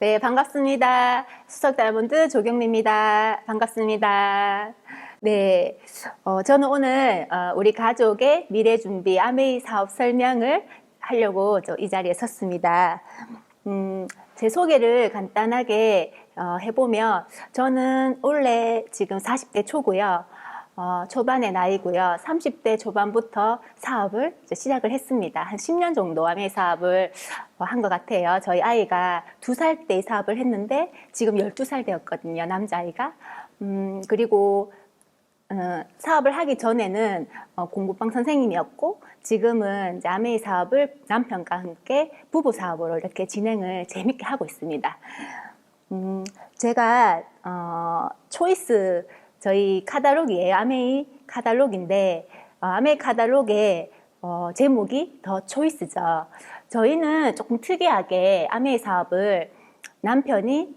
네, 반갑습니다. 수석 다이아몬드 조경미입니다. 반갑습니다. 네, 저는 오늘 우리 가족의 미래 준비 아메이 사업 설명을 하려고 이 자리에 섰습니다. 제 소개를 간단하게 해보면 저는 원래 지금 40대 초고요. 초반의 나이고요. 30대 초반부터 사업을 시작을 했습니다. 한 10년 정도 아메이 사업을 한 것 같아요. 저희 아이가 2살 때 사업을 했는데 지금 12살 되었거든요. 남자아이가. 그리고 사업을 하기 전에는 공부방 선생님이었고 지금은 이제 아메이 사업을 남편과 함께 부부 사업으로 이렇게 진행을 재밌게 하고 있습니다. 제가 초이스 저희 카탈로그예요. 아메이 카탈로그인데 아메이 카탈로그의 제목이 더 초이스죠. 저희는 조금 특이하게 아메이 사업을 남편이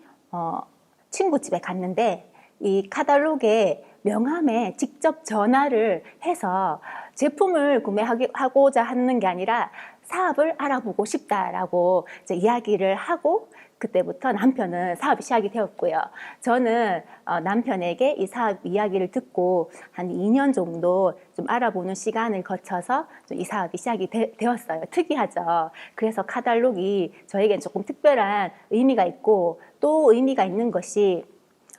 친구 집에 갔는데 이 카탈로그에 명함에 직접 전화를 해서 제품을 구매하고자 하는 게 아니라 사업을 알아보고 싶다라고 이제 이야기를 하고 그때부터 남편은 사업이 시작이 되었고요. 저는 남편에게 이 사업 이야기를 듣고 한 2년 정도 좀 알아보는 시간을 거쳐서 좀 이 사업이 시작이 되었어요. 특이하죠. 그래서 카탈로그이 저에겐 조금 특별한 의미가 있고 또 의미가 있는 것이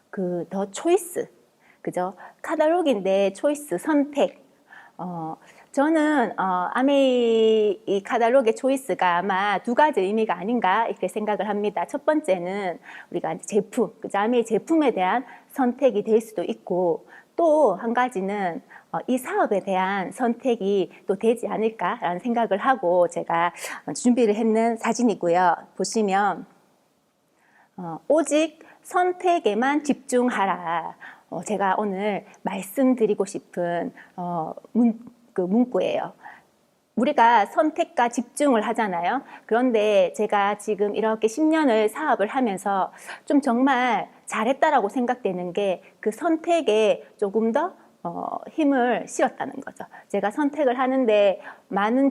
그 더 초이스, 그죠? 카탈로그인데 초이스, 선택. 저는 아메이 이 카탈로그의 초이스가 아마 2가지 의미가 아닌가 이렇게 생각을 합니다. 첫 번째는 우리가 제품, 그죠? 아메이 제품에 대한 선택이 될 수도 있고 또 한 가지는 이 사업에 대한 선택이 또 되지 않을까라는 생각을 하고 제가 준비를 했는 사진이고요. 보시면 오직 선택에만 집중하라. 제가 오늘 말씀드리고 싶은 문구예요. 우리가 선택과 집중을 하잖아요. 그런데 제가 지금 이렇게 10년을 사업을 하면서 좀 정말 잘했다라고 생각되는 게 그 선택에 조금 더 힘을 실었다는 거죠. 제가 선택을 하는데 많은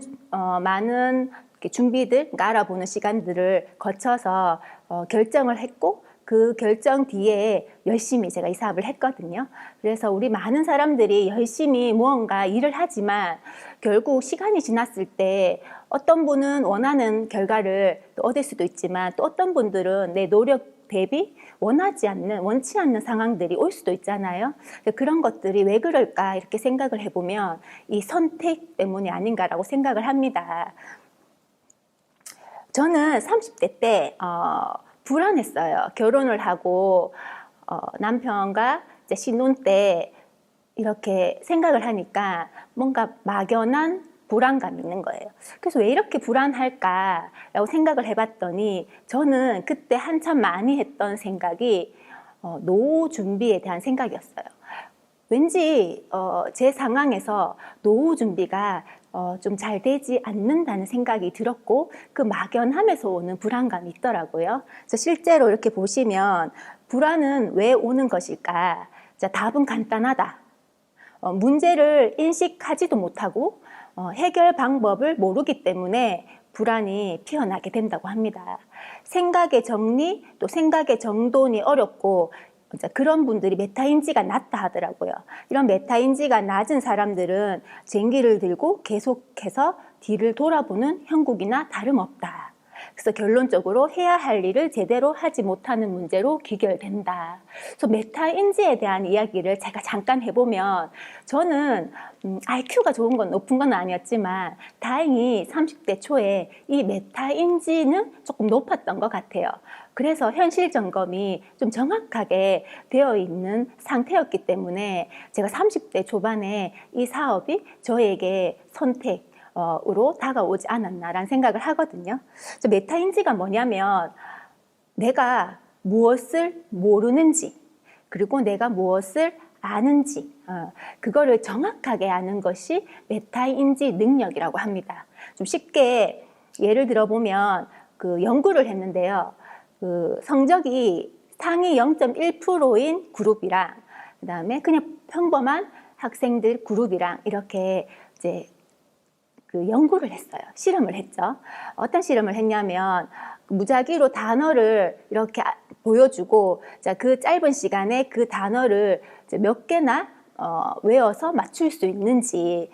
준비들, 그러니까 알아보는 시간들을 거쳐서 결정을 했고 그 결정 뒤에 열심히 제가 이 사업을 했거든요. 그래서 우리 많은 사람들이 열심히 무언가 일을 하지만 결국 시간이 지났을 때 어떤 분은 원하는 결과를 또 얻을 수도 있지만 또 어떤 분들은 내 노력 대비 원치 않는 상황들이 올 수도 있잖아요. 그런 것들이 왜 그럴까 이렇게 생각을 해보면 이 선택 때문이 아닌가라고 생각을 합니다. 저는 30대 때 불안했어요. 결혼을 하고 남편과 이제 신혼 때 이렇게 생각을 하니까 뭔가 막연한 불안감이 있는 거예요. 그래서 왜 이렇게 불안할까라고 생각을 해봤더니 저는 그때 한참 많이 했던 생각이 노후 준비에 대한 생각이었어요. 왠지 제 상황에서 노후 준비가 좀 잘 되지 않는다는 생각이 들었고 그 막연함에서 오는 불안감이 있더라고요. 그래서 실제로 이렇게 보시면 불안은 왜 오는 것일까? 자, 답은 간단하다. 문제를 인식하지도 못하고 해결 방법을 모르기 때문에 불안이 피어나게 된다고 합니다. 생각의 정리, 또 생각의 정돈이 어렵고 그런 분들이 메타인지가 낮다 하더라고요. 이런 메타인지가 낮은 사람들은 쟁기를 들고 계속해서 뒤를 돌아보는 형국이나 다름없다. 그래서 결론적으로 해야 할 일을 제대로 하지 못하는 문제로 귀결된다. 그래서 메타인지에 대한 이야기를 제가 잠깐 해보면 저는 IQ가 좋은 건 높은 건 아니었지만 다행히 30대 초에 이 메타인지는 조금 높았던 것 같아요. 그래서 현실 점검이 좀 정확하게 되어 있는 상태였기 때문에 제가 30대 초반에 이 사업이 저에게 선택으로 다가오지 않았나라는 생각을 하거든요. 메타인지가 뭐냐면 내가 무엇을 모르는지 그리고 내가 무엇을 아는지 그거를 정확하게 아는 것이 메타인지 능력이라고 합니다. 좀 쉽게 예를 들어보면 그 연구를 했는데요. 그 성적이 상위 0.1%인 그룹이랑 그 다음에 그냥 평범한 학생들 그룹이랑 이렇게 이제 그 연구를 했어요. 실험을 했죠. 어떤 실험을 했냐면 무작위로 단어를 이렇게 보여주고, 자, 그 짧은 시간에 그 단어를 몇 개나 외워서 맞출 수 있는지를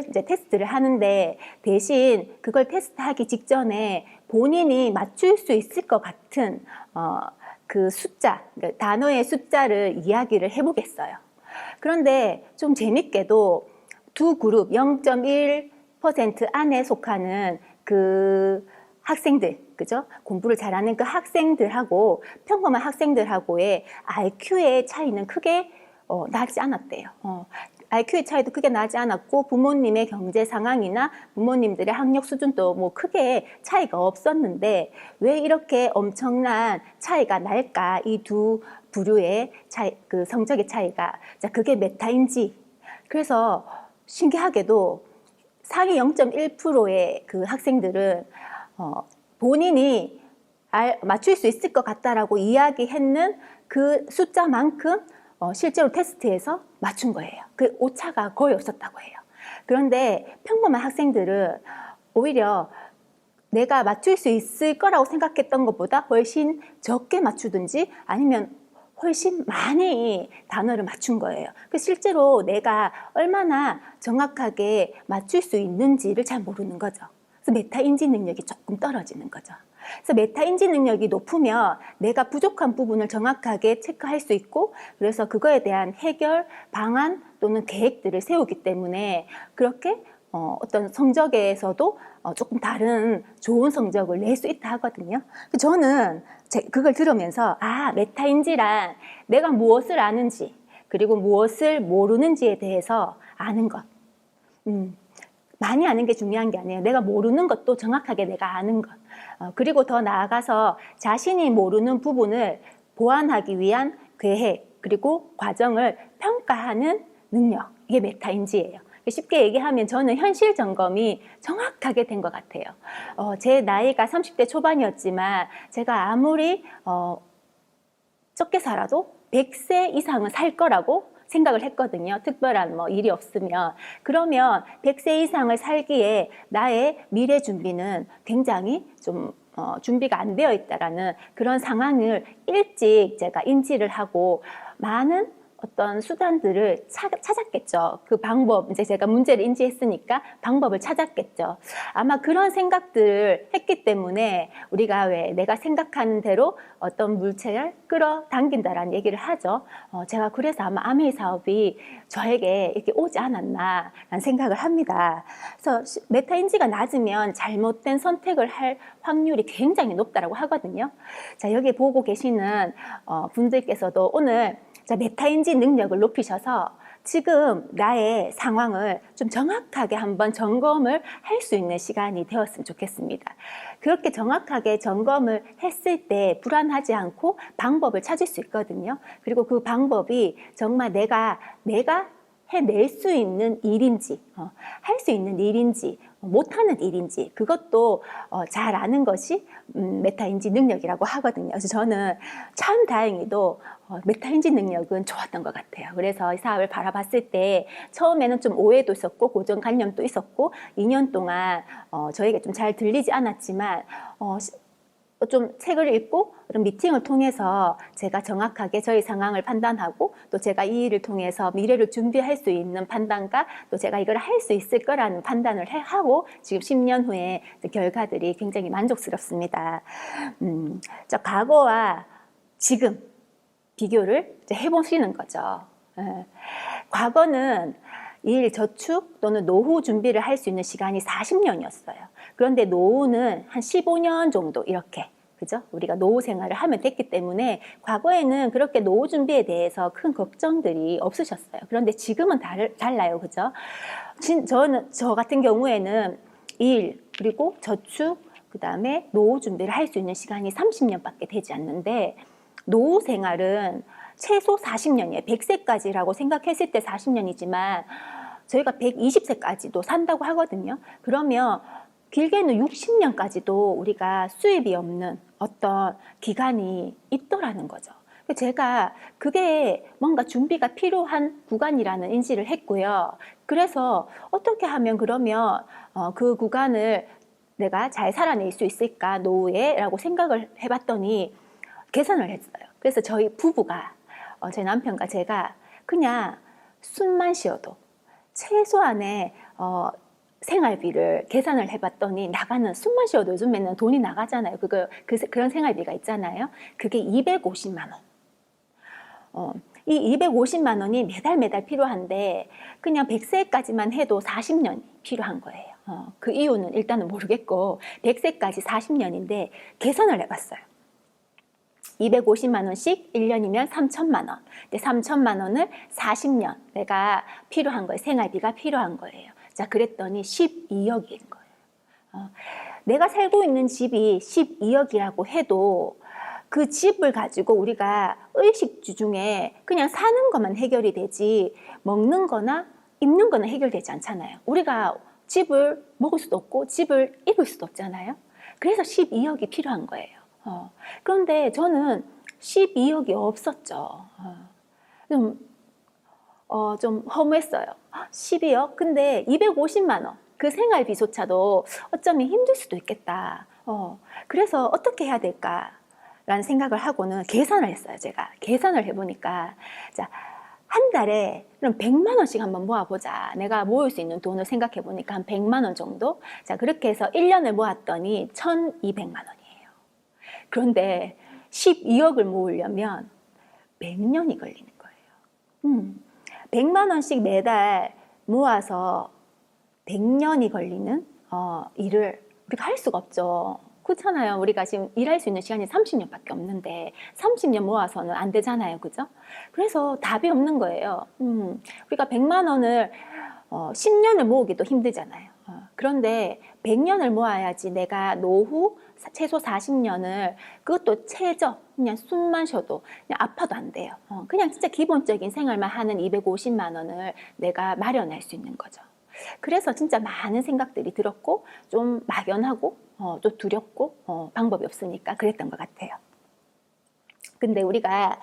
이제 테스트를 하는데, 대신 그걸 테스트하기 직전에 본인이 맞출 수 있을 것 같은 그 숫자, 그러니까 단어의 숫자를 이야기를 해보겠어요. 그런데 좀 재밌게도 두 그룹 0.1% 안에 속하는 그 학생들, 그죠? 공부를 잘하는 그 학생들하고 평범한 학생들하고의 IQ의 차이는 크게 나지 않았대요. IQ의 차이도 크게 나지 않았고, 부모님의 경제 상황이나 부모님들의 학력 수준도 뭐 크게 차이가 없었는데, 왜 이렇게 엄청난 차이가 날까? 이 두 부류의 차이, 그 성적의 차이가. 자, 그게 메타인지. 그래서 신기하게도 상위 0.1%의 그 학생들은 본인이 맞출 수 있을 것 같다라고 이야기했는 그 숫자만큼 실제로 테스트에서 맞춘 거예요. 그 오차가 거의 없었다고 해요. 그런데 평범한 학생들은 오히려 내가 맞출 수 있을 거라고 생각했던 것보다 훨씬 적게 맞추든지 아니면 훨씬 많이 단어를 맞춘 거예요. 실제로 내가 얼마나 정확하게 맞출 수 있는지를 잘 모르는 거죠. 그래서 메타인지 능력이 조금 떨어지는 거죠. 그래서 메타인지 능력이 높으면 내가 부족한 부분을 정확하게 체크할 수 있고, 그래서 그거에 대한 해결 방안 또는 계획들을 세우기 때문에 그렇게 어떤 성적에서도 조금 다른 좋은 성적을 낼 수 있다 하거든요. 저는 그걸 들으면서 메타인지란 내가 무엇을 아는지 그리고 무엇을 모르는지에 대해서 아는 것. 많이 아는 게 중요한 게 아니에요. 내가 모르는 것도 정확하게 내가 아는 것. 그리고 더 나아가서 자신이 모르는 부분을 보완하기 위한 계획 그리고 과정을 평가하는 능력. 이게 메타인지예요. 쉽게 얘기하면 저는 현실 점검이 정확하게 된 것 같아요. 제 나이가 30대 초반이었지만 제가 아무리 적게 살아도 100세 이상은 살 거라고 생각을 했거든요. 특별한 일이 없으면. 그러면 100세 이상을 살기에 나의 미래 준비는 굉장히 좀 준비가 안 되어 있다라는 그런 상황을 일찍 제가 인지를 하고 많은 어떤 수단들을 찾았겠죠. 그 방법, 이제 제가 문제를 인지했으니까 방법을 찾았겠죠. 아마 그런 생각들을 했기 때문에 우리가 왜 내가 생각하는 대로 어떤 물체를 끌어당긴다라는 얘기를 하죠. 제가 그래서 아마 아메이 사업이 저에게 이렇게 오지 않았나라는 생각을 합니다. 그래서 메타인지가 낮으면 잘못된 선택을 할 확률이 굉장히 높다라고 하거든요. 자, 여기 보고 계시는 분들께서도 오늘 메타인지 능력을 높이셔서 지금 나의 상황을 좀 정확하게 한번 점검을 할 수 있는 시간이 되었으면 좋겠습니다. 그렇게 정확하게 점검을 했을 때 불안하지 않고 방법을 찾을 수 있거든요. 그리고 그 방법이 정말 내가 해낼 수 있는 일인지, 할 수 있는 일인지, 못하는 일인지 그것도 잘 아는 것이 메타인지 능력이라고 하거든요. 그래서 저는 참 다행히도 메타인지 능력은 좋았던 것 같아요. 그래서 이 사업을 바라봤을 때 처음에는 좀 오해도 있었고 고정관념도 있었고 2년 동안 저에게 좀 잘 들리지 않았지만 좀 책을 읽고 그런 미팅을 통해서 제가 정확하게 저희 상황을 판단하고 또 제가 이 일을 통해서 미래를 준비할 수 있는 판단과 또 제가 이걸 할 수 있을 거라는 판단을 하고 지금 10년 후에 결과들이 굉장히 만족스럽습니다. 저 과거와 지금 비교를 이제 해보시는 거죠. 과거는 일, 저축 또는 노후 준비를 할 수 있는 시간이 40년이었어요. 그런데 노후는 한 15년 정도 이렇게, 그죠? 우리가 노후 생활을 하면 됐기 때문에 과거에는 그렇게 노후 준비에 대해서 큰 걱정들이 없으셨어요. 그런데 지금은 달라요. 그죠? 저 같은 경우에는 일, 그리고 저축, 그 다음에 노후 준비를 할 수 있는 시간이 30년밖에 되지 않는데 노후 생활은 최소 40년이에요. 100세까지라고 생각했을 때 40년이지만 저희가 120세까지도 산다고 하거든요. 그러면 길게는 60년까지도 우리가 수입이 없는 어떤 기간이 있더라는 거죠. 제가 그게 뭔가 준비가 필요한 구간이라는 인지를 했고요. 그래서 어떻게 하면 그러면 그 구간을 내가 잘 살아낼 수 있을까 노후에 라고 생각을 해봤더니 계산을 했어요. 그래서 저희 부부가 제 남편과 제가 그냥 숨만 쉬어도 최소한의 생활비를 계산을 해봤더니 나가는 숨만 쉬어도 요즘에는 돈이 나가잖아요. 그런 생활비가 있잖아요. 그게 250만 원. 이 250만 원이 매달 필요한데 그냥 100세까지만 해도 40년이 필요한 거예요. 그 이유는 일단은 모르겠고 100세까지 40년인데 계산을 해봤어요. 250만 원씩 1년이면 3천만 원. 근데 3천만 원을 40년 내가 필요한 거예요. 생활비가 필요한 거예요. 자, 그랬더니 12억인 거예요. 내가 살고 있는 집이 12억이라고 해도 그 집을 가지고 우리가 의식주 중에 그냥 사는 것만 해결이 되지 먹는 거나 입는 거는 해결되지 않잖아요. 우리가 집을 먹을 수도 없고 집을 입을 수도 없잖아요. 그래서 12억이 필요한 거예요. 그런데 저는 12억이 없었죠. 좀 허무했어요. 12억? 근데 250만 원. 그 생활비조차도 어쩌면 힘들 수도 있겠다. 그래서 어떻게 해야 될까라는 생각을 하고는 계산을 했어요. 제가 계산을 해보니까 자, 한 달에 그럼 100만 원씩 한번 모아보자. 내가 모을 수 있는 돈을 생각해 보니까 한 100만 원 정도. 자, 그렇게 해서 1년을 모았더니 1,200만 원이에요. 그런데 12억을 모으려면 100년이 걸리는 거예요. 100만 원씩 매달 모아서 100년이 걸리는 일을 우리가 할 수가 없죠. 그렇잖아요. 우리가 지금 일할 수 있는 시간이 30년밖에 없는데 30년 모아서는 안 되잖아요. 그죠? 그래서 답이 없는 거예요. 우리가 100만 원을 10년을 모으기도 힘들잖아요. 그런데 100년을 모아야지 내가 노후 최소 40년을 그것도 최저 그냥 숨만 쉬어도 그냥 아파도 안 돼요. 그냥 진짜 기본적인 생활만 하는 250만 원을 내가 마련할 수 있는 거죠. 그래서 진짜 많은 생각들이 들었고 좀 막연하고 또 두렵고 방법이 없으니까 그랬던 것 같아요. 근데 우리가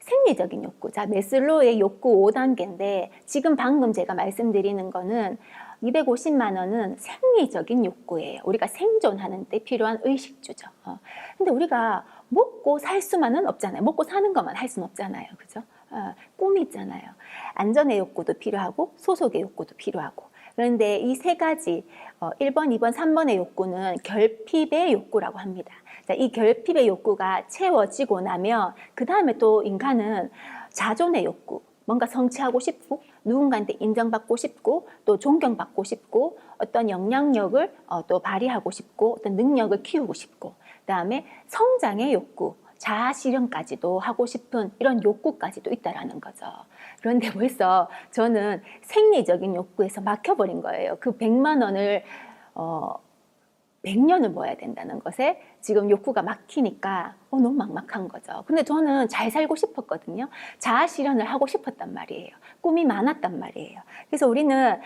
생리적인 욕구, 자 메슬로우의 욕구 5단계인데 지금 방금 제가 말씀드리는 거는 250만 원은 생리적인 욕구예요. 우리가 생존하는 데 필요한 의식주죠. 근데 우리가 먹고 살 수만은 없잖아요. 먹고 사는 것만 할 수는 없잖아요. 그죠? 꿈이 있잖아요. 안전의 욕구도 필요하고 소속의 욕구도 필요하고. 그런데 이 세 가지 1번, 2번, 3번의 욕구는 결핍의 욕구라고 합니다. 자, 이 결핍의 욕구가 채워지고 나면 그 다음에 또 인간은 자존의 욕구, 뭔가 성취하고 싶고 누군가한테 인정받고 싶고 또 존경받고 싶고 어떤 영향력을 또 발휘하고 싶고 어떤 능력을 키우고 싶고 그다음에 성장의 욕구, 자아 실현까지도 하고 싶은 이런 욕구까지도 있다라는 거죠. 그런데 벌써 저는 생리적인 욕구에서 막혀버린 거예요. 그 100만 원을 100년을 모아야 된다는 것에 지금 욕구가 막히니까 너무 막막한 거죠. 근데 저는 잘 살고 싶었거든요. 자아 실현을 하고 싶었단 말이에요. 꿈이 많았단 말이에요. 그래서 우리는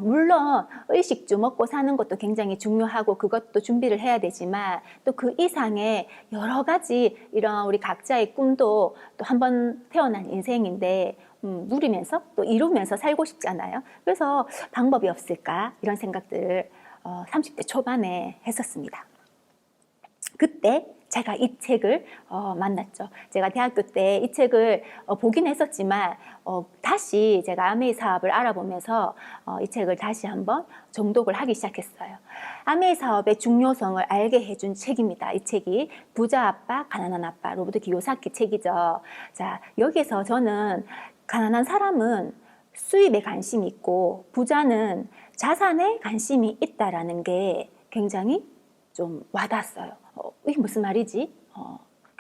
물론 의식주 먹고 사는 것도 굉장히 중요하고 그것도 준비를 해야 되지만 또 그 이상의 여러 가지 이런 우리 각자의 꿈도 또 한 번 태어난 인생인데 누리면서 또 이루면서 살고 싶잖아요. 그래서 방법이 없을까 이런 생각들을 30대 초반에 했었습니다. 그때 제가 이 책을 만났죠. 제가 대학교 때 이 책을 보긴 했었지만 다시 제가 아메이 사업을 알아보면서 이 책을 다시 한번 정독을 하기 시작했어요. 아메이 사업의 중요성을 알게 해준 책입니다. 이 책이 부자 아빠, 가난한 아빠, 로버트 기요사키 책이죠. 자, 여기서 저는 가난한 사람은 수입에 관심이 있고 부자는 자산에 관심이 있다라는 게 굉장히 좀 와닿았어요. 이게 무슨 말이지?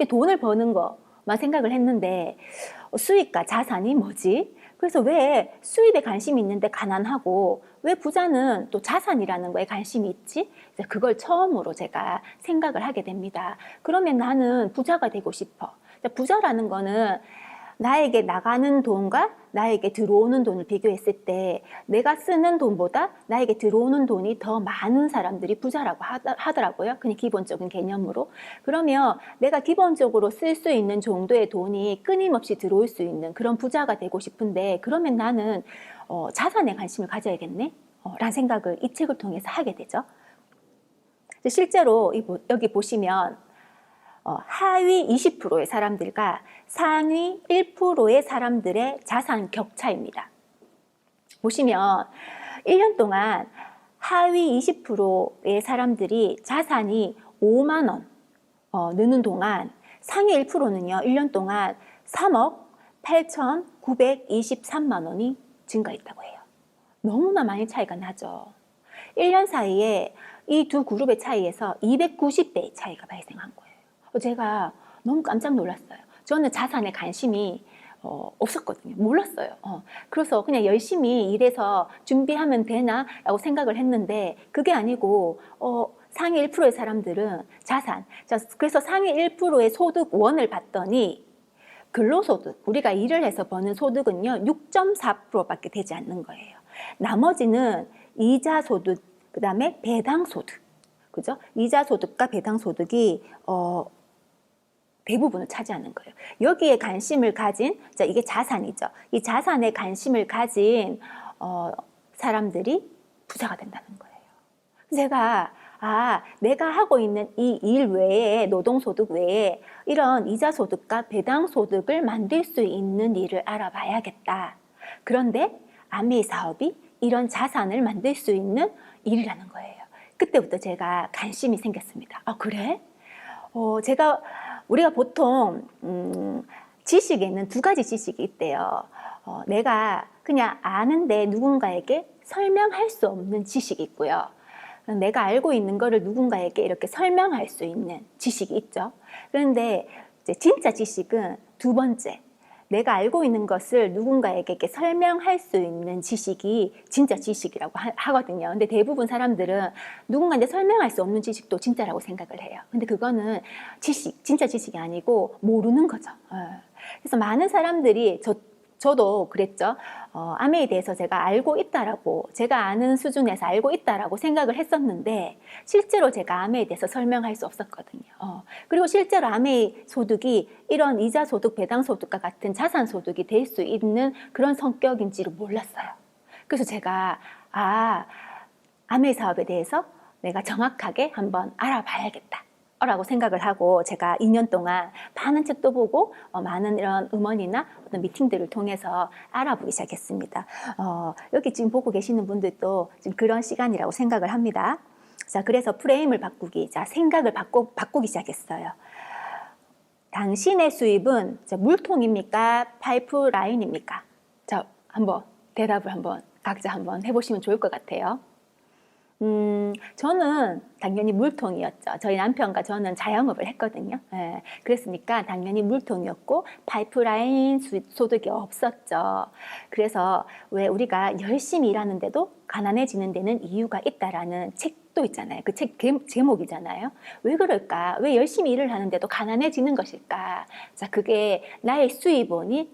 돈을 버는 것만 생각을 했는데 수입과 자산이 뭐지? 그래서 왜 수입에 관심이 있는데 가난하고 왜 부자는 또 자산이라는 거에 관심이 있지? 그걸 처음으로 제가 생각을 하게 됩니다. 그러면 나는 부자가 되고 싶어. 부자라는 거는 나에게 나가는 돈과 나에게 들어오는 돈을 비교했을 때 내가 쓰는 돈보다 나에게 들어오는 돈이 더 많은 사람들이 부자라고 하더라고요. 그냥 기본적인 개념으로. 그러면 내가 기본적으로 쓸 수 있는 정도의 돈이 끊임없이 들어올 수 있는 그런 부자가 되고 싶은데 그러면 나는 자산에 관심을 가져야겠네. 라는 생각을 이 책을 통해서 하게 되죠. 실제로 여기 보시면 하위 20%의 사람들과 상위 1%의 사람들의 자산 격차입니다. 보시면 1년 동안 하위 20%의 사람들이 자산이 5만 원 느는 동안 상위 1%는요 1년 동안 3억 8,923만 원이 증가했다고 해요. 너무나 많이 차이가 나죠. 1년 사이에 이 두 그룹의 차이에서 290배의 차이가 발생한 거예요. 제가 너무 깜짝 놀랐어요. 저는 자산에 관심이 없었거든요. 몰랐어요. 그래서 그냥 열심히 일해서 준비하면 되나? 라고 생각을 했는데 그게 아니고 상위 1%의 사람들은 자산, 그래서 상위 1%의 소득원을 봤더니 근로소득, 우리가 일을 해서 버는 소득은요 6.4%밖에 되지 않는 거예요. 나머지는 이자소득, 그 다음에 배당소득, 그죠? 이자소득과 배당소득이 대부분을 차지하는 거예요. 여기에 관심을 가진, 이게 자산이죠. 이 자산에 관심을 가진 사람들이 부자가 된다는 거예요. 제가 내가 하고 있는 이 일 외에, 노동소득 외에 이런 이자소득과 배당소득을 만들 수 있는 일을 알아봐야겠다. 그런데 아메이 사업이 이런 자산을 만들 수 있는 일이라는 거예요. 그때부터 제가 관심이 생겼습니다. 그래? 우리가 보통 지식에는 두 가지 지식이 있대요. 내가 그냥 아는데 누군가에게 설명할 수 없는 지식이 있고요. 내가 알고 있는 거를 누군가에게 이렇게 설명할 수 있는 지식이 있죠. 그런데 이제 진짜 지식은 두 번째, 내가 알고 있는 것을 누군가에게 이렇게 설명할 수 있는 지식이 진짜 지식이라고 하거든요. 근데 대부분 사람들은 누군가한테 설명할 수 없는 지식도 진짜라고 생각을 해요. 근데 그거는 진짜 지식이 아니고 모르는 거죠. 그래서 많은 사람들이 저도 그랬죠. 아메에 대해서 제가 알고 있다라고, 제가 아는 수준에서 알고 있다라고 생각을 했었는데 실제로 제가 아메에 대해서 설명할 수 없었거든요. 그리고 실제로 아메이 소득이 이런 이자소득, 배당소득과 같은 자산소득이 될 수 있는 그런 성격인지를 몰랐어요. 그래서 제가 아메이 사업에 대해서 내가 정확하게 한번 알아봐야겠다 라고 생각을 하고 제가 2년 동안 많은 책도 보고 많은 이런 음원이나 어떤 미팅들을 통해서 알아보기 시작했습니다. 여기 지금 보고 계시는 분들도 지금 그런 시간이라고 생각을 합니다. 자, 그래서 프레임을 바꾸기, 생각을 바꾸기 시작했어요. 당신의 수입은 물통입니까? 파이프라인입니까? 자, 한번 대답을 각자 한번 해보시면 좋을 것 같아요. 저는 당연히 물통이었죠. 저희 남편과 저는 자영업을 했거든요. 그랬으니까 당연히 물통이었고 파이프라인 소득이 없었죠. 그래서 왜 우리가 열심히 일하는데도 가난해지는 데는 이유가 있다라는 책도 있잖아요. 그 책 제목이잖아요. 왜 그럴까? 왜 열심히 일을 하는데도 가난해지는 것일까? 자, 그게 나의 수입원이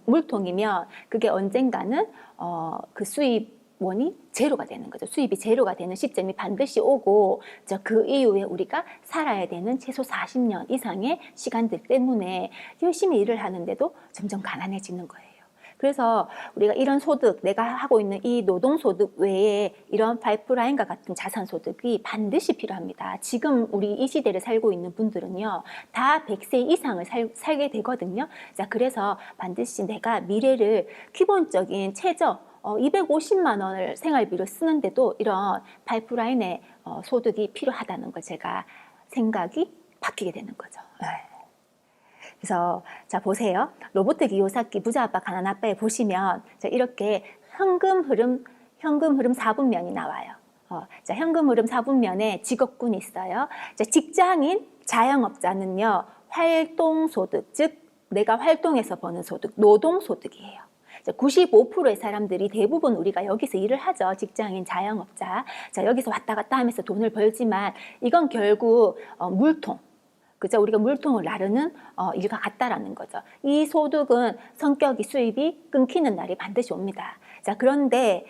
물통이면 그게 언젠가는 그 수입원이 제로가 되는 거죠. 수입이 제로가 되는 시점이 반드시 오고 그 이후에 우리가 살아야 되는 최소 40년 이상의 시간들 때문에 열심히 일을 하는데도 점점 가난해지는 거예요. 그래서 우리가 이런 소득, 내가 하고 있는 이 노동소득 외에 이런 파이프라인과 같은 자산소득이 반드시 필요합니다. 지금 우리 이 시대를 살고 있는 분들은요, 다 100세 이상을 살게 되거든요. 자, 그래서 반드시 내가 미래를 기본적인 최저 250만 원을 생활비로 쓰는데도 이런 파이프라인의 소득이 필요하다는 걸 제가 생각이 바뀌게 되는 거죠. 그래서 자, 보세요. 로버트 기요사키 부자 아빠 가난 아빠에 보시면 이렇게 현금 흐름 4분면이 나와요. 자, 현금 흐름 4분면에 직업군이 있어요. 자, 직장인 자영업자는요, 활동소득, 즉 내가 활동해서 버는 소득, 노동소득이에요. 95%의 사람들이 대부분 우리가 여기서 일을 하죠. 직장인, 자영업자. 자, 여기서 왔다 갔다 하면서 돈을 벌지만 이건 결국 물통. 그죠? 우리가 물통을 나르는 일과 같다라는 거죠. 이 소득은 성격이 수입이 끊기는 날이 반드시 옵니다. 자, 그런데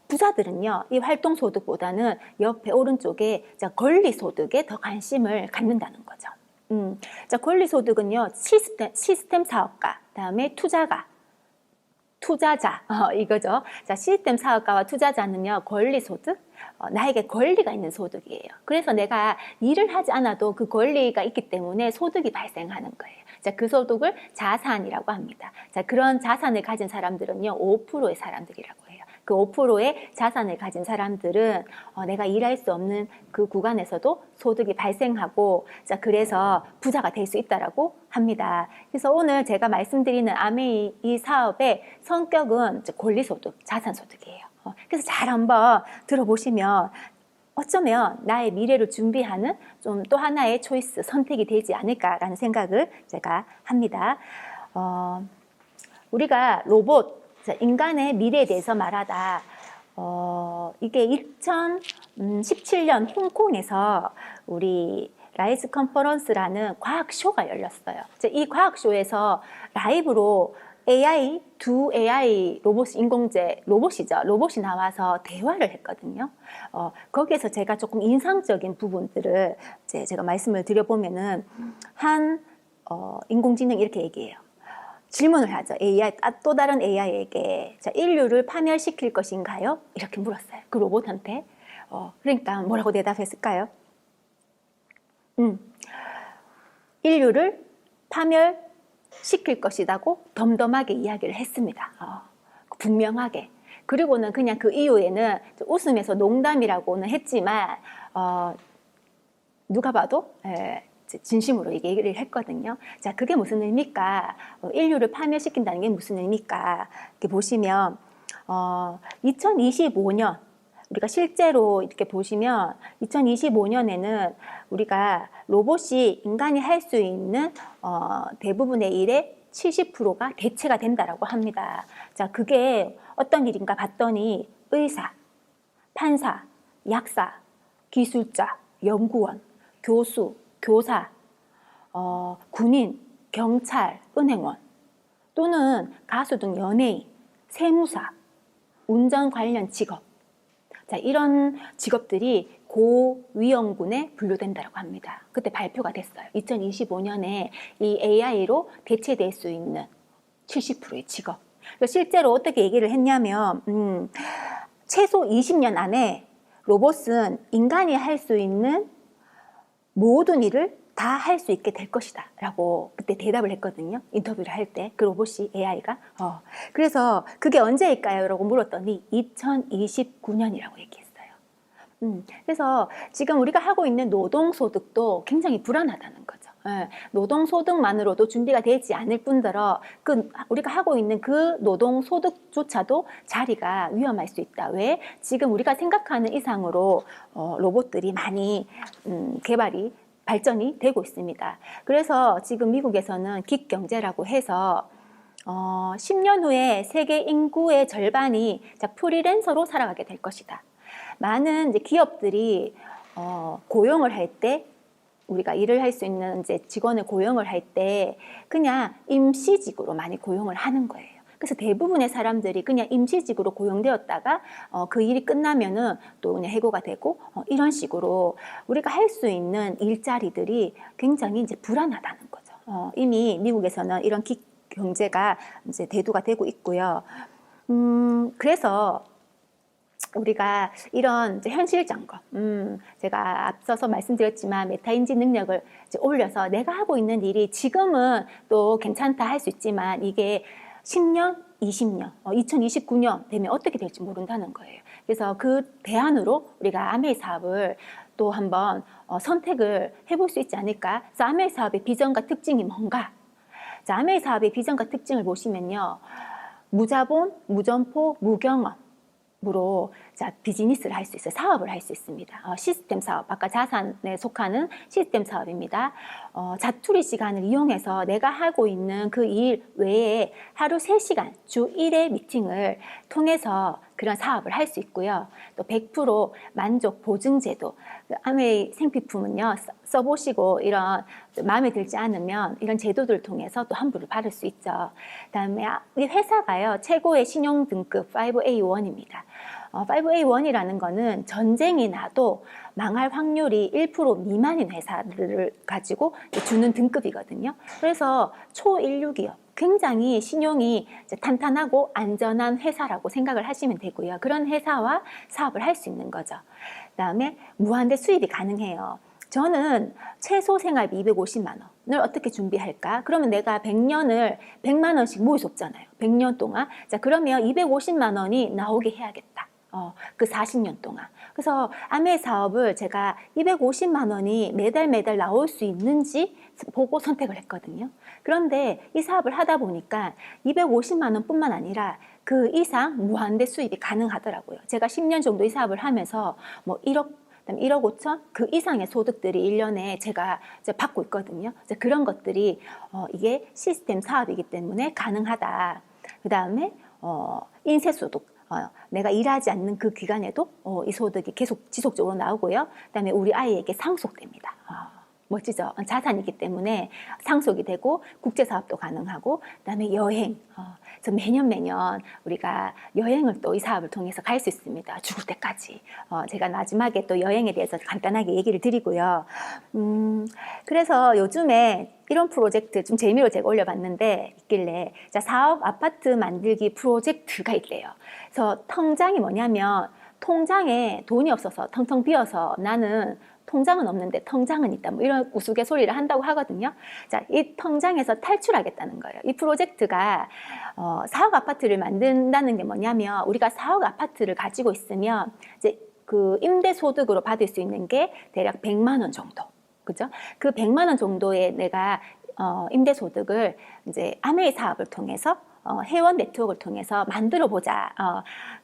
부자들은요, 이 활동 소득보다는 옆에 오른쪽에 권리 소득에 더 관심을 갖는다는 거죠. 자, 권리 소득은요, 시스템 사업가, 그다음에 투자자 이거죠. 자, 시스템 사업가와 투자자는요, 권리소득, 나에게 권리가 있는 소득이에요. 그래서 내가 일을 하지 않아도 그 권리가 있기 때문에 소득이 발생하는 거예요. 자, 그 소득을 자산이라고 합니다. 자, 그런 자산을 가진 사람들은요, 5%의 사람들이라고 해요. 그 5%의 자산을 가진 사람들은 내가 일할 수 없는 그 구간에서도 소득이 발생하고, 자, 그래서 부자가 될 수 있다라고 합니다. 그래서 오늘 제가 말씀드리는 아메이 이 사업의 성격은 권리소득, 자산소득이에요. 그래서 잘 한번 들어보시면 어쩌면 나의 미래를 준비하는 좀 또 하나의 초이스, 선택이 되지 않을까라는 생각을 제가 합니다. 우리가 로봇, 인간의 미래에 대해서 말하다, 이게 2017년 홍콩에서 우리 라이즈 컨퍼런스라는 과학쇼가 열렸어요. 이 과학쇼에서 라이브로 두 AI 로봇, 인공지능 로봇이죠. 로봇이 나와서 대화를 했거든요. 거기에서 제가 조금 인상적인 부분들을 제가 말씀을 드려보면은, 인공지능이 이렇게 얘기해요. 질문을 하죠. 또 다른 AI에게, 자, 인류를 파멸시킬 것인가요? 이렇게 물었어요. 그 로봇한테. 그러니까 뭐라고 대답했을까요? 인류를 파멸시킬 것이라고 덤덤하게 이야기를 했습니다. 분명하게. 그리고는 그냥 그 이후에는 웃으면서 농담이라고는 했지만, 누가 봐도, 진심으로 얘기를 했거든요. 자, 그게 무슨 의미입니까? 인류를 파멸시킨다는 게 무슨 의미입니까? 이렇게 보시면, 2025년, 우리가 실제로 이렇게 보시면 2025년에는 우리가 로봇이 인간이 할 수 있는 대부분의 일의 70%가 대체가 된다라고 합니다. 자, 그게 어떤 일인가 봤더니 의사, 판사, 약사, 기술자, 연구원, 교수, 교사, 군인, 경찰, 은행원, 또는 가수 등 연예인, 세무사, 운전 관련 직업, 자, 이런 직업들이 고위험군에 분류된다고 합니다. 그때 발표가 됐어요. 2025년에 이 AI로 대체될 수 있는 70%의 직업. 실제로 어떻게 얘기를 했냐면, 최소 20년 안에 로봇은 인간이 할 수 있는 모든 일을 다 할 수 있게 될 것이다 라고 그때 대답을 했거든요. 인터뷰를 할 때 그 로봇이, AI가. 그래서 그게 언제일까요? 라고 물었더니 2029년이라고 얘기했어요. 그래서 지금 우리가 하고 있는 노동소득도 굉장히 불안하다는 거죠. 노동소득만으로도 준비가 되지 않을 뿐더러 우리가 하고 있는 그 노동소득조차도 자리가 위험할 수 있다. 왜? 지금 우리가 생각하는 이상으로 로봇들이 많이 발전이 되고 있습니다. 그래서 지금 미국에서는 긱경제라고 해서 10년 후에 세계 인구의 절반이 프리랜서로 살아가게 될 것이다. 많은 기업들이 고용을 할 때, 우리가 일을 할 수 있는 직원을 고용을 할 때 그냥 임시직으로 많이 고용을 하는 거예요. 그래서 대부분의 사람들이 그냥 임시직으로 고용되었다가 그 일이 끝나면은 또 그냥 해고가 되고, 이런 식으로 우리가 할 수 있는 일자리들이 굉장히 불안하다는 거죠. 이미 미국에서는 이런 경제가 대두가 되고 있고요. 그래서 우리가 이런 현실 점검, 제가 앞서서 말씀드렸지만 메타인지 능력을 올려서 내가 하고 있는 일이 지금은 또 괜찮다 할 수 있지만 이게 10년, 20년, 2029년 되면 어떻게 될지 모른다는 거예요. 그래서 그 대안으로 우리가 아메이 사업을 또 한번 선택을 해볼 수 있지 않을까. 그래서 아메이 사업의 비전과 특징이 뭔가. 자, 아메이 사업의 비전과 특징을 보시면요, 무자본, 무점포, 무경험으로 비즈니스를 할 수 있어요. 사업을 할 수 있습니다. 시스템 사업, 아까 자산에 속하는 시스템 사업입니다. 자투리 시간을 이용해서 내가 하고 있는 그 일 외에 하루 3시간, 주 1회 미팅을 통해서 그런 사업을 할 수 있고요. 또 100% 만족 보증 제도. 아메이 생필품은요, 써보시고 이런 마음에 들지 않으면 이런 제도들을 통해서 또 환불을 받을 수 있죠. 그다음에 이 회사가요, 최고의 신용 등급 5A1입니다. 5A1이라는 거는 전쟁이 나도 망할 확률이 1% 미만인 회사를 가지고 주는 등급이거든요. 그래서 초인류 기업, 굉장히 신용이 이제 탄탄하고 안전한 회사라고 생각을 하시면 되고요. 그런 회사와 사업을 할 수 있는 거죠. 그다음에 무한대 수입이 가능해요. 저는 최소 생활비 250만 원을 어떻게 준비할까? 그러면 내가 100년을 100만 원씩 모을 수 없잖아요. 100년 동안. 자, 그러면 250만 원이 나오게 해야겠다. 그 40년 동안. 그래서 아메 사업을 제가 250만 원이 매달 나올 수 있는지 보고 선택을 했거든요. 그런데 이 사업을 하다 보니까 250만 원 뿐만 아니라 그 이상 무한대 수입이 가능하더라고요. 제가 10년 정도 이 사업을 하면서 뭐 1억 5천 그 이상의 소득들이 1년에 제가 이제 받고 있거든요. 이제 그런 것들이 이게 시스템 사업이기 때문에 가능하다. 그 다음에 인쇄소득. 내가 일하지 않는 그 기간에도 이 소득이 계속 지속적으로 나오고요. 그다음에 우리 아이에게 상속됩니다. 멋지죠? 자산이기 때문에 상속이 되고 국제사업도 가능하고 그다음에 여행. 그래서 매년 우리가 여행을 또 이 사업을 통해서 갈 수 있습니다. 죽을 때까지. 제가 마지막에 또 여행에 대해서 간단하게 얘기를 드리고요. 그래서 요즘에 이런 프로젝트 좀 재미로 제가 올려봤는데 있길래 자, 사업 아파트 만들기 프로젝트가 있대요. 그래서 통장이 뭐냐면 통장에 돈이 없어서 텅텅 비어서 나는 통장은 없는데 통장은 있다. 뭐 이런 우스갯소리를 한다고 하거든요. 자, 이 통장에서 탈출하겠다는 거예요. 이 프로젝트가 사억 아파트를 만든다는 게 뭐냐면 우리가 사억 아파트를 가지고 있으면 이제 그 임대 소득으로 받을 수 있는 게 대략 100만 원 정도. 그죠? 그 100만 원 정도의 내가 임대 소득을 이제 아메이 사업을 통해서 회원 네트워크를 통해서 만들어 보자.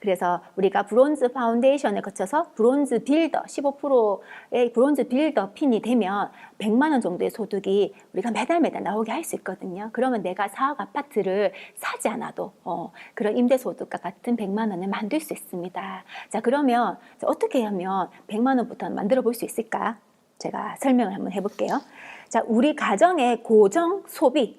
그래서 우리가 브론즈 파운데이션을 거쳐서 브론즈 빌더 15%의 브론즈 빌더 핀이 되면 100만 원 정도의 소득이 우리가 매달 나오게 할 수 있거든요. 그러면 내가 사억 아파트를 사지 않아도 그런 임대 소득과 같은 100만 원을 만들 수 있습니다. 자, 그러면 어떻게 하면 100만 원부터 만들어 볼 수 있을까? 제가 설명을 한번 해볼게요. 자, 우리 가정의 고정 소비.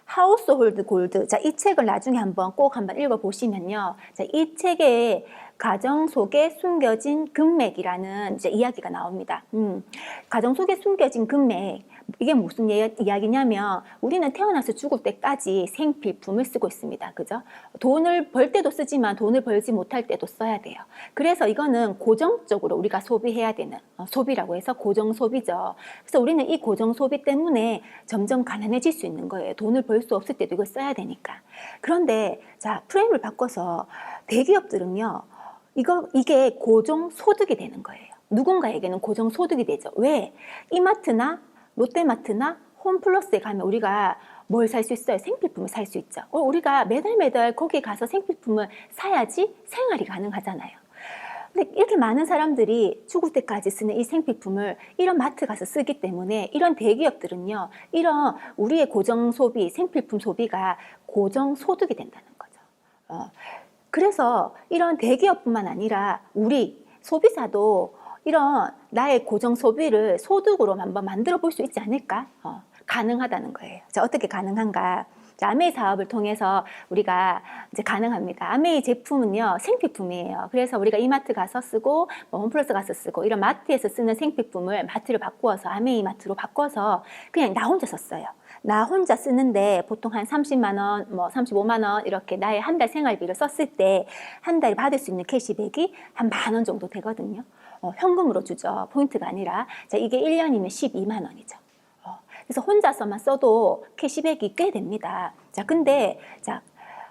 하우스홀드 골드. 자, 이 책을 나중에 꼭 한번 읽어보시면요. 자, 이 책의 가정 속에 숨겨진 금맥이라는 이제 이야기가 나옵니다. 가정 속에 숨겨진 금맥. 이게 무슨 이야기냐면 우리는 태어나서 죽을 때까지 생필품을 쓰고 있습니다. 그죠? 돈을 벌 때도 쓰지만 돈을 벌지 못할 때도 써야 돼요. 그래서 이거는 고정적으로 우리가 소비해야 되는 소비라고 해서 고정 소비죠. 그래서 우리는 이 고정 소비 때문에 점점 가난해질 수 있는 거예요. 돈을 벌 수 없을 때도 이걸 써야 되니까. 그런데 자, 프레임을 바꿔서 대기업들은요. 이게 고정 소득이 되는 거예요. 누군가에게는 고정 소득이 되죠. 왜? 이마트나 롯데마트나 홈플러스에 가면 우리가 뭘 살 수 있어요? 생필품을 살 수 있죠. 우리가 매달 거기 가서 생필품을 사야지 생활이 가능하잖아요. 근데 이렇게 많은 사람들이 죽을 때까지 쓰는 이 생필품을 이런 마트 가서 쓰기 때문에 이런 대기업들은요, 이런 우리의 고정 소비, 생필품 소비가 고정 소득이 된다는 거죠. 그래서 이런 대기업뿐만 아니라 우리 소비자도 이런 나의 고정 소비를 소득으로 한번 만들어 볼 수 있지 않을까? 가능하다는 거예요. 자, 어떻게 가능한가? 자, 아메이 사업을 통해서 우리가 이제 가능합니다. 아메이 제품은요, 생필품이에요. 그래서 우리가 이마트 가서 쓰고, 뭐 홈플러스 가서 쓰고, 이런 마트에서 쓰는 생필품을 마트를 바꾸어서, 아메이 마트로 바꿔서 그냥 나 혼자 썼어요. 나 혼자 쓰는데 보통 한 30만 원, 뭐 35만 원 이렇게 나의 한 달 생활비를 썼을 때 한 달에 받을 수 있는 캐시백이 한 10,000원 정도 되거든요. 현금으로 주죠. 포인트가 아니라. 자, 이게 1년이면 12만 원이죠. 그래서 혼자서만 써도 캐시백이 꽤 됩니다. 자, 근데 자,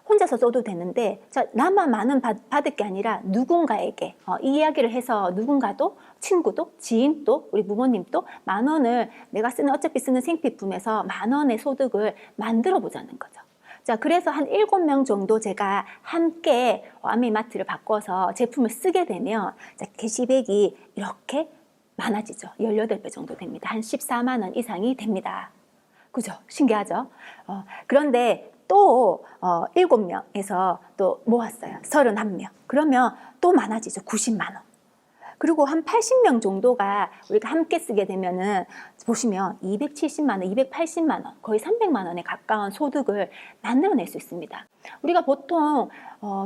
혼자서 써도 되는데 자, 나만 많은 받을 게 아니라 누군가에게 이 이야기를 해서 누군가도 친구도 지인도 우리 부모님도 10,000원을 내가 어차피 쓰는 생필품에서 10,000원의 소득을 만들어 보자는 거죠. 자, 그래서 한 7명 정도 제가 함께 아메이마트를 바꿔서 제품을 쓰게 되면 자, 캐시백이 이렇게 많아지죠. 18배 정도 됩니다. 한 14만 원 이상이 됩니다. 그죠? 신기하죠? 그런데 또 7명에서 또 모았어요. 31명. 그러면 또 많아지죠. 90만 원. 그리고 한 80명 정도가 우리가 함께 쓰게 되면은 보시면 270만 원, 280만 원, 거의 300만 원에 가까운 소득을 만들어낼 수 있습니다. 우리가 보통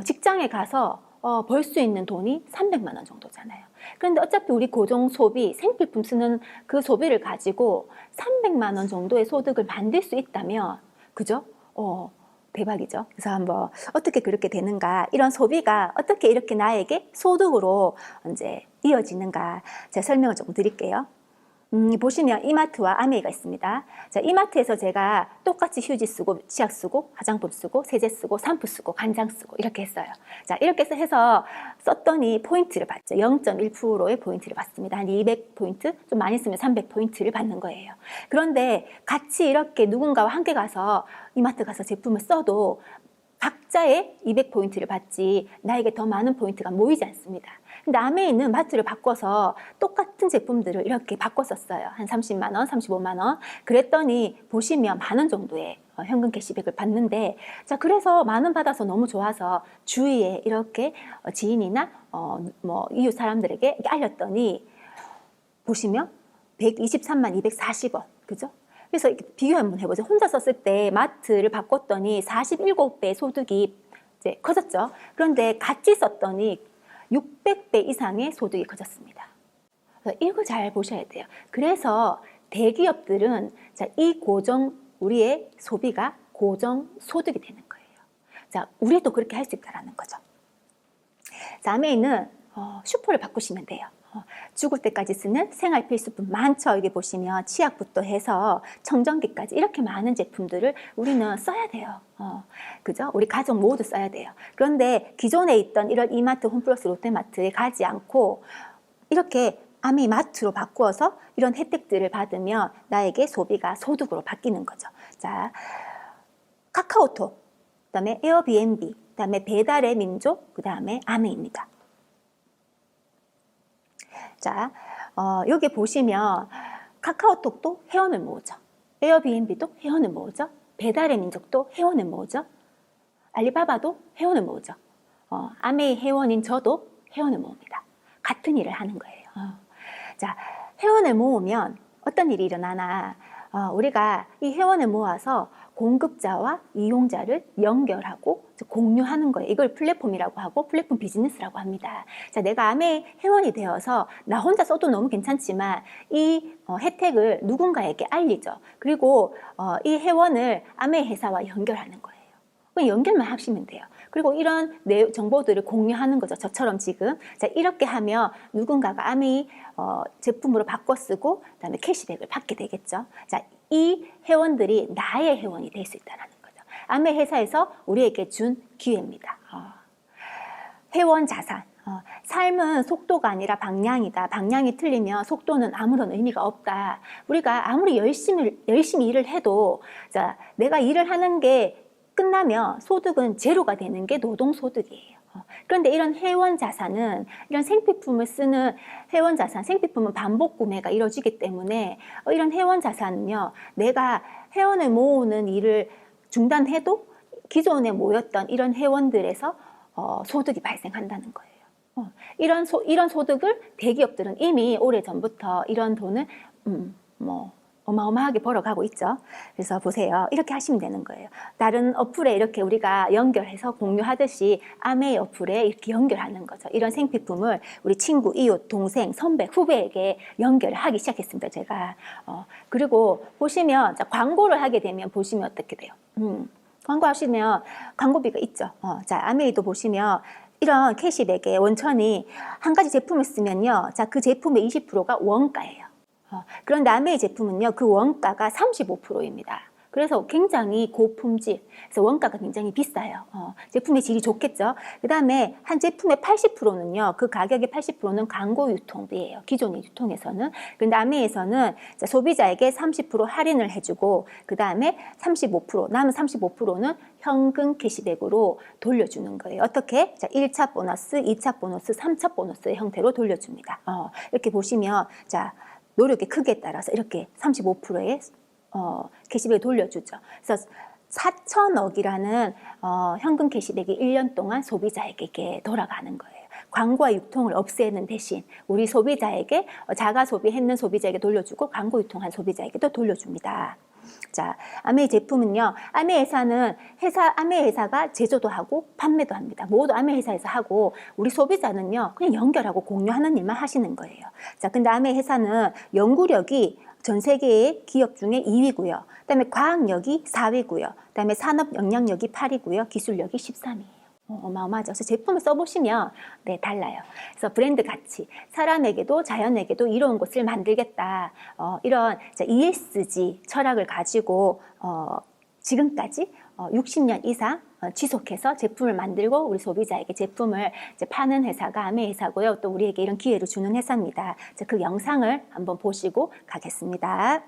직장에 가서 벌 수 있는 돈이 300만 원 정도잖아요. 그런데 어차피 우리 고정 소비, 생필품 쓰는 그 소비를 가지고 300만 원 정도의 소득을 만들 수 있다면, 그죠? 대박이죠. 그래서 한번 어떻게 그렇게 되는가, 이런 소비가 어떻게 이렇게 나에게 소득으로 이제 이어지는가, 제가 설명을 조금 드릴게요. 보시면 이마트와 아메이가 있습니다. 자, 이마트에서 제가 똑같이 휴지 쓰고, 치약 쓰고, 화장품 쓰고, 세제 쓰고, 샴푸 쓰고, 간장 쓰고 이렇게 했어요. 자, 이렇게 해서 썼더니 포인트를 받죠. 0.1%의 포인트를 받습니다. 한 200포인트, 좀 많이 쓰면 300포인트를 받는 거예요. 그런데 같이 이렇게 누군가와 함께 가서 이마트 가서 제품을 써도 각자의 200포인트를 받지 나에게 더 많은 포인트가 모이지 않습니다. 근데 아메이는 마트를 바꿔서 똑같은 제품들을 이렇게 바꿨었어요. 한 30만 원, 35만 원. 그랬더니 보시면 10,000원 정도의 현금 캐시백을 받는데, 자, 그래서 10,000원 받아서 너무 좋아서 주위에 이렇게 지인이나 뭐 이웃 사람들에게 이렇게 알렸더니 보시면 123만 240원. 그죠? 그래서 이렇게 비교 한번 해보죠. 혼자 썼을 때 마트를 바꿨더니 47배 소득이 이제 커졌죠. 그런데 같이 썼더니 600배 이상의 소득이 커졌습니다. 이거 잘 보셔야 돼요. 그래서 대기업들은 자, 이 우리의 소비가 고정 소득이 되는 거예요. 자, 우리도 그렇게 할 수 있다는 거죠. 다음에는 슈퍼를 바꾸시면 돼요. 죽을 때까지 쓰는 생활 필수품 많죠. 여기 보시면 치약부터 해서 청정기까지 이렇게 많은 제품들을 우리는 써야 돼요. 그죠? 우리 가족 모두 써야 돼요. 그런데 기존에 있던 이런 이마트, 홈플러스, 롯데마트에 가지 않고 이렇게 아미마트로 바꾸어서 이런 혜택들을 받으면 나에게 소비가 소득으로 바뀌는 거죠. 자, 카카오톡, 그다음에 에어비앤비, 그다음에 배달의 민족, 그다음에 아미입니다. 자, 여기 보시면 카카오톡도 회원을 모으죠. 에어비앤비도 회원을 모으죠. 배달의 민족도 회원을 모으죠. 알리바바도 회원을 모으죠. 아메이 회원인 저도 회원을 모읍니다. 같은 일을 하는 거예요. 자, 회원을 모으면 어떤 일이 일어나나, 우리가 이 회원을 모아서 공급자와 이용자를 연결하고 공유하는 거예요. 이걸 플랫폼이라고 하고 플랫폼 비즈니스라고 합니다. 자, 내가 아메이 회원이 되어서 나 혼자 써도 너무 괜찮지만 이 혜택을 누군가에게 알리죠. 그리고 이 회원을 아메이 회사와 연결하는 거예요. 그냥 연결만 하시면 돼요. 그리고 이런 정보들을 공유하는 거죠. 저처럼 지금. 자, 이렇게 하면 누군가가 아메이 제품으로 바꿔 쓰고 그다음에 캐시백을 받게 되겠죠. 자, 이 회원들이 나의 회원이 될 수 있다는 거죠. 아메이 회사에서 우리에게 준 기회입니다. 회원 자산. 삶은 속도가 아니라 방향이다. 방향이 틀리면 속도는 아무런 의미가 없다. 우리가 아무리 열심히 일을 해도 자, 내가 일을 하는 게 끝나면 소득은 제로가 되는 게 노동소득이에요. 그런데 이런 회원 자산은, 이런 생필품을 쓰는 회원 자산, 생필품은 반복 구매가 이루어지기 때문에 이런 회원 자산은요, 내가 회원을 모으는 일을 중단해도 기존에 모였던 이런 회원들에서 소득이 발생한다는 거예요. 이런 소득을 대기업들은 이미 오래전부터 이런 돈을 어마어마하게 벌어가고 있죠. 그래서 보세요. 이렇게 하시면 되는 거예요. 다른 어플에 이렇게 우리가 연결해서 공유하듯이 아메이 어플에 이렇게 연결하는 거죠. 이런 생필품을 우리 친구, 이웃, 동생, 선배, 후배에게 연결을 하기 시작했습니다. 제가. 그리고 보시면 자, 광고를 하게 되면 보시면 어떻게 돼요? 광고하시면 광고비가 있죠. 자, 아메이도 보시면 이런 캐시백의 원천이 한 가지 제품을 쓰면요. 자, 그 제품의 20%가 원가예요. 그런데 아메이 제품은요, 그 원가가 35%입니다. 그래서 굉장히 고품질, 그래서 원가가 굉장히 비싸요. 제품의 질이 좋겠죠. 그 다음에 한 제품의 80%는요, 그 가격의 80%는 광고 유통비예요. 기존의 유통에서는. 그런데 아메이에서는 소비자에게 30% 할인을 해주고, 그 다음에 35%, 남은 35%는 현금 캐시백으로 돌려주는 거예요. 어떻게? 자, 1차 보너스, 2차 보너스, 3차 보너스의 형태로 돌려줍니다. 이렇게 보시면, 자, 노력의 크기에 따라서 이렇게 35%의 캐시백을 돌려주죠. 그래서 4천억이라는 현금 캐시백이 1년 동안 소비자에게 돌아가는 거예요. 광고와 유통을 없애는 대신 우리 소비자에게 자가 소비했는 소비자에게 돌려주고 광고 유통한 소비자에게도 돌려줍니다. 자, 아메이 제품은요, 아메이 회사는 아메이 회사가 제조도 하고 판매도 합니다. 모두 아메이 회사에서 하고 우리 소비자는요, 그냥 연결하고 공유하는 일만 하시는 거예요. 자, 근데 아메이 회사는 연구력이 전 세계의 기업 중에 2위고요. 그다음에 과학력이 4위고요. 그다음에 산업 영향력이 8위고요. 기술력이 13위예요. 어마어마하죠. 그래서 제품을 써보시면 네, 달라요. 그래서 브랜드 가치, 사람에게도 자연에게도 이로운 곳을 만들겠다. 이런 ESG 철학을 가지고 지금까지 60년 이상 지속해서 제품을 만들고 우리 소비자에게 제품을 이제 파는 회사가 아메이 회사고요. 또 우리에게 이런 기회를 주는 회사입니다. 그 영상을 한번 보시고 가겠습니다.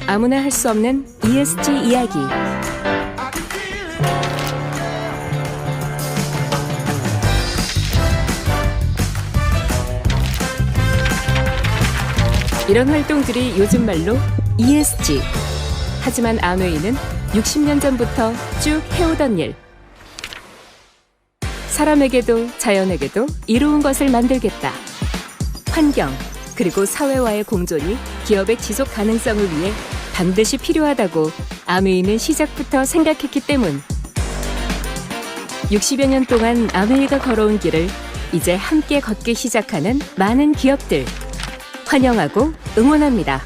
아무나 할 수 없는 ESG 이야기. 이런 활동들이 요즘 말로 ESG. 하지만 아메이는 60년 전부터 쭉 해오던 일. 사람에게도 자연에게도 이로운 것을 만들겠다. 환경, 그리고 사회와의 공존이 기업의 지속 가능성을 위해 반드시 필요하다고 아메이는 시작부터 생각했기 때문. 60여 년 동안 아메이가 걸어온 길을 이제 함께 걷기 시작하는 많은 기업들. 환영하고 응원합니다.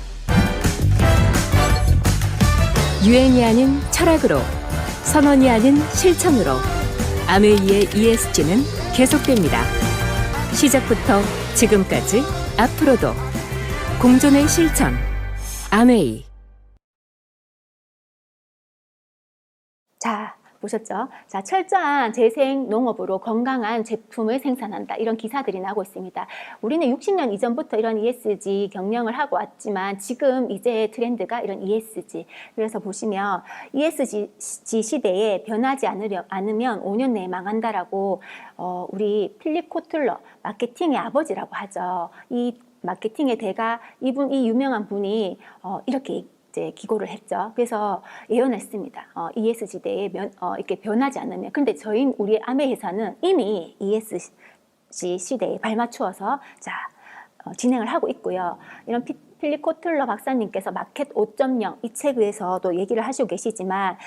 유행이 아닌 철학으로, 선언이 아닌 실천으로 아메이의 ESG는 계속됩니다. 시작부터 지금까지 앞으로도 공존의 실천 아메이. 자, 보셨죠? 자, 철저한 재생 농업으로 건강한 제품을 생산한다. 이런 기사들이 나오고 있습니다. 우리는 60년 이전부터 이런 ESG 경영을 하고 왔지만 지금 이제 트렌드가 이런 ESG. 그래서 보시면 ESG 시대에 변하지 않으면 5년 내에 망한다라고 우리 필립 코틀러 마케팅의 아버지라고 하죠. 이 마케팅의 대가 이 유명한 분이 이렇게 이제 기고를 했죠. 그래서 예언했습니다. ESG 시대에 이렇게 변하지 않으면. 근데 우리 아메이 회사는 이미 ESG 시대에 발맞추어서 진행을 하고 있고요. 이런 필립 코틀러 박사님께서 마켓 5.0 이 책에서도 얘기를 하시고 계시지만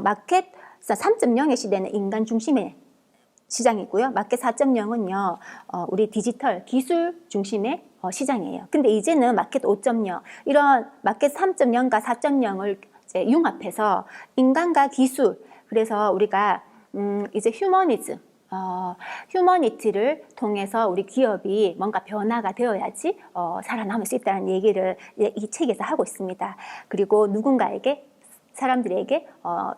마켓 3.0의 시대는 인간 중심의 시장이고요. 마켓 4.0은요, 우리 디지털 기술 중심의 시장이에요. 근데 이제는 마켓 5.0, 이런 마켓 3.0과 4.0을 이제 융합해서 인간과 기술, 그래서 우리가 이제 휴머니티를 통해서 우리 기업이 뭔가 변화가 되어야지 살아남을 수 있다는 얘기를 이 책에서 하고 있습니다. 그리고 누군가에게 사람들에게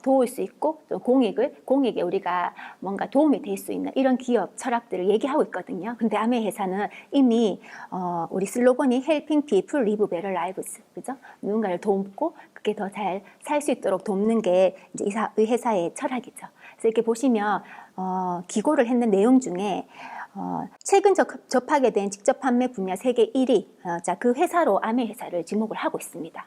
도울 수 있고 또 공익에 우리가 뭔가 도움이 될 수 있는 이런 기업 철학들을 얘기하고 있거든요. 근데 아메이 회사는 이미 우리 슬로건이 Helping People Live Better Lives, 그죠? 누군가를 돕고 그게 더 잘 살 수 있도록 돕는 게 이제 이 회사의 철학이죠. 그래서 이렇게 보시면 기고를 했는 내용 중에 최근 접하게 된 직접 판매 분야 세계 1위, 그 회사로 아메이 회사를 지목을 하고 있습니다.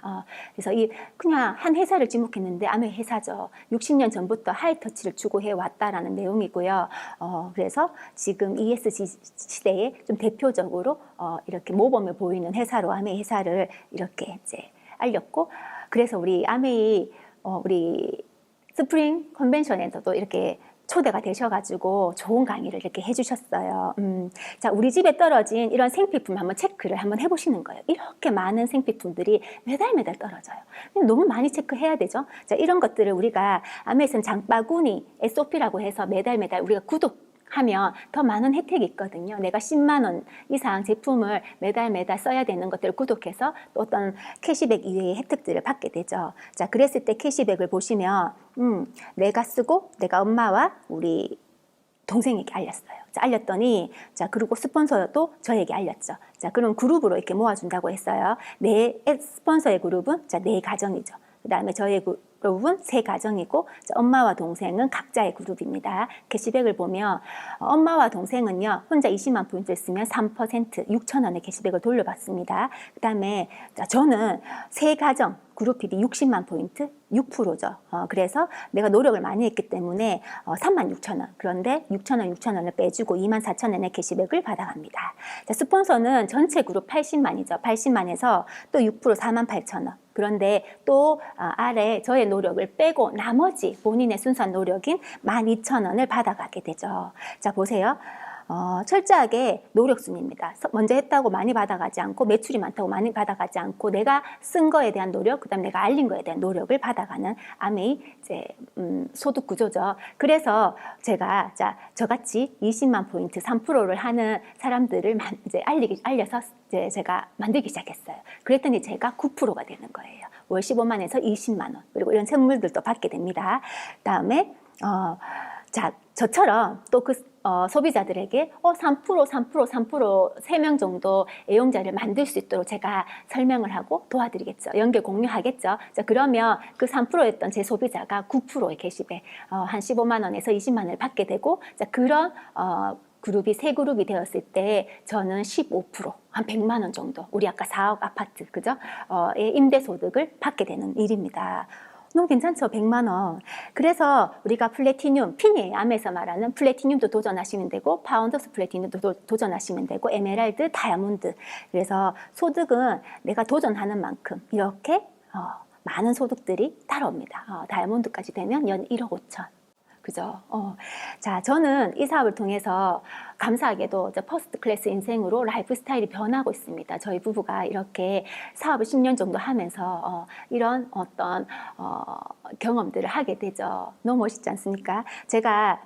그래서 그냥 한 회사를 지목했는데 아메이 회사죠. 60년 전부터 하이터치를 추구해 왔다라는 내용이고요. 그래서 지금 ESG 시대에 좀 대표적으로 이렇게 모범을 보이는 회사로 아메이 회사를 이렇게 이제 알렸고, 그래서 우리 아메이 우리 스프링 컨벤션에서도 이렇게 초대가 되셔가지고 좋은 강의를 이렇게 해주셨어요. 자, 우리 집에 떨어진 이런 생필품 한번 체크를 한번 해보시는 거예요. 이렇게 많은 생필품들이 매달 떨어져요. 너무 많이 체크해야 되죠. 자, 이런 것들을 우리가 아메이슨 장바구니 SOP라고 해서 매달 우리가 구독하면 더 많은 혜택이 있거든요. 내가 10만 원 이상 제품을 매달 써야 되는 것들을 구독해서 또 어떤 캐시백 이외의 혜택들을 받게 되죠. 자, 그랬을 때 캐시백을 보시면 내가 쓰고 내가 엄마와 우리 동생에게 알렸어요. 자, 알렸더니 그리고 스폰서도 저에게 알렸죠. 자, 그럼 그룹으로 이렇게 모아준다고 했어요. 내 스폰서의 그룹은 4가정이죠. 그 다음에 저의 그룹은 3가정이고 엄마와 동생은 각자의 그룹입니다. 캐시백을 보면 엄마와 동생은요, 혼자 20만 포인트를 쓰면 3% 6,000원의 캐시백을 돌려받습니다. 그 다음에 저는 3가정 그룹 PB 60만 포인트, 6%죠. 그래서 내가 노력을 많이 했기 때문에 36,000원. 그런데 6,000원을 빼주고 24,000원의 캐시백을 받아갑니다. 자, 스폰서는 전체 그룹 80만이죠. 80만에서 또 6% 48,000원. 그런데 또 아래 저의 노력을 빼고 나머지 본인의 순수한 노력인 12,000원을 받아가게 되죠. 자, 보세요. 철저하게 노력순입니다. 먼저 했다고 많이 받아가지 않고 매출이 많다고 많이 받아가지 않고 내가 쓴 거에 대한 노력, 그다음 내가 알린 거에 대한 노력을 받아가는 아메이 이제 소득 구조죠. 그래서 제가 저같이 20만 포인트 3%를 하는 사람들을 이제 알려서 이제 제가 만들기 시작했어요. 그랬더니 제가 9%가 되는 거예요. 월 15만에서 20만 원. 그리고 이런 선물들도 받게 됩니다. 그다음에 저처럼 또 소비자들에게 3%, 3명 정도 애용자를 만들 수 있도록 제가 설명을 하고 도와드리겠죠. 연결 공유하겠죠. 자, 그러면 그 3%였던 제 소비자가 9%의 캐시백, 한 15만 원에서 20만 원을 받게 되고, 자, 그런 그룹이 세 그룹이 되었을 때 저는 15%, 한 100만 원 정도, 우리 아까 4억 아파트, 그죠? 임대소득을 받게 되는 일입니다. 너무 괜찮죠? 100만 원. 그래서 우리가 플래티늄, 핀이에요. 암에서 말하는 플래티늄도 도전하시면 되고, 파운더스 플래티늄도 도전하시면 되고, 에메랄드, 다이아몬드. 그래서 소득은 내가 도전하는 만큼 이렇게 많은 소득들이 따라옵니다. 다이아몬드까지 되면 연 1억 5천. 그죠? 자, 저는 이 사업을 통해서 감사하게도 퍼스트 클래스 인생으로 라이프 스타일이 변하고 있습니다. 저희 부부가 이렇게 사업을 10년 정도 하면서 이런 어떤 경험들을 하게 되죠. 너무 멋있지 않습니까? 제가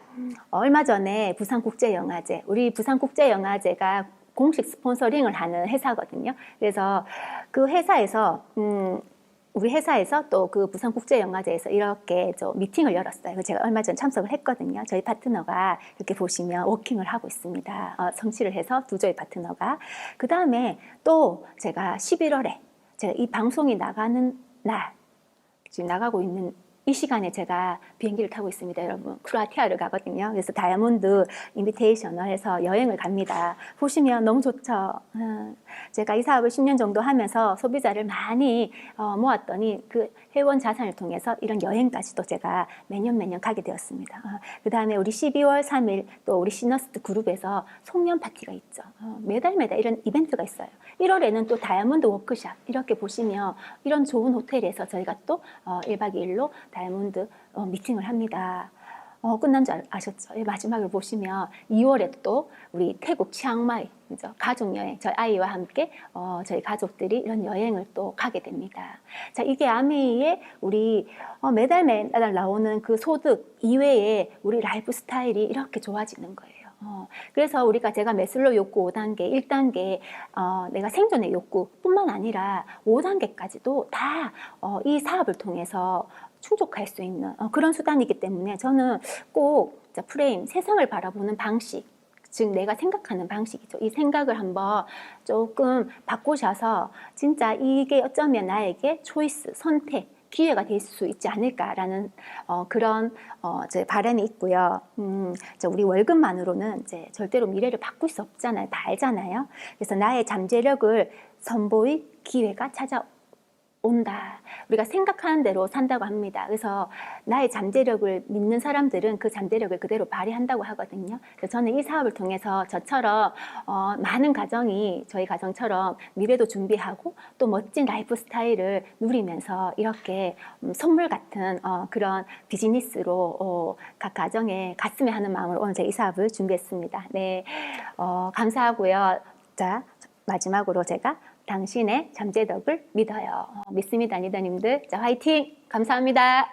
얼마 전에 부산국제영화제, 우리 부산국제영화제가 공식 스폰서링을 하는 회사거든요. 그래서 그 회사에서 우리 회사에서 또 그 부산국제영화제에서 이렇게 미팅을 열었어요. 제가 얼마 전 참석을 했거든요. 저희 파트너가 이렇게 보시면 워킹을 하고 있습니다. 성취를 해서 두 저희 파트너가. 그 다음에 또 제가 11월에 제가 이 방송이 나가는 날, 지금 나가고 있는 이 시간에 제가 비행기를 타고 있습니다, 여러분. 크로아티아를 가거든요. 그래서 다이아몬드 인비테이션을 해서 여행을 갑니다. 보시면 너무 좋죠. 제가 이 사업을 10년 정도 하면서 소비자를 많이 모았더니 그 회원 자산을 통해서 이런 여행까지도 제가 매년 가게 되었습니다. 그 다음에 우리 12월 3일 또 우리 시너스트 그룹에서 송년 파티가 있죠. 매달 이런 이벤트가 있어요. 1월에는 또 다이아몬드 워크샵 이렇게 보시면 이런 좋은 호텔에서 저희가 또 1박 2일로 다이아몬드 미팅을 합니다. 끝난 줄 아셨죠? 마지막을 보시면 2월에 또 우리 태국 치앙마이 그죠? 가족여행, 저희 아이와 함께 저희 가족들이 이런 여행을 또 가게 됩니다. 자, 이게 아메이의 우리 매달 나오는 그 소득 이외에 우리 라이프 스타일이 이렇게 좋아지는 거예요. 그래서 제가 매슬로우 욕구 5단계, 1단계 내가 생존의 욕구뿐만 아니라 5단계까지도 다 이 사업을 통해서 충족할 수 있는 그런 수단이기 때문에 저는 꼭 프레임, 세상을 바라보는 방식, 즉 내가 생각하는 방식이죠. 이 생각을 한번 조금 바꾸셔서 진짜 이게 어쩌면 나에게 초이스, 선택, 기회가 될 수 있지 않을까라는 그런 제 바람이 있고요. 우리 월급만으로는 이제 절대로 미래를 바꿀 수 없잖아요. 다 알잖아요. 그래서 나의 잠재력을 선보일 기회가 찾아온다. 우리가 생각하는 대로 산다고 합니다. 그래서 나의 잠재력을 믿는 사람들은 그 잠재력을 그대로 발휘한다고 하거든요. 그래서 저는 이 사업을 통해서 저처럼 많은 가정이 저희 가정처럼 미래도 준비하고 또 멋진 라이프 스타일을 누리면서 이렇게 선물 같은 그런 비즈니스로 각 가정에 갔으면 하는 마음으로 오늘 제가 이 사업을 준비했습니다. 네, 감사하고요. 자, 마지막으로 제가 당신의 잠재력을 믿어요. 믿습니다, 리더님들. 자, 화이팅! 감사합니다.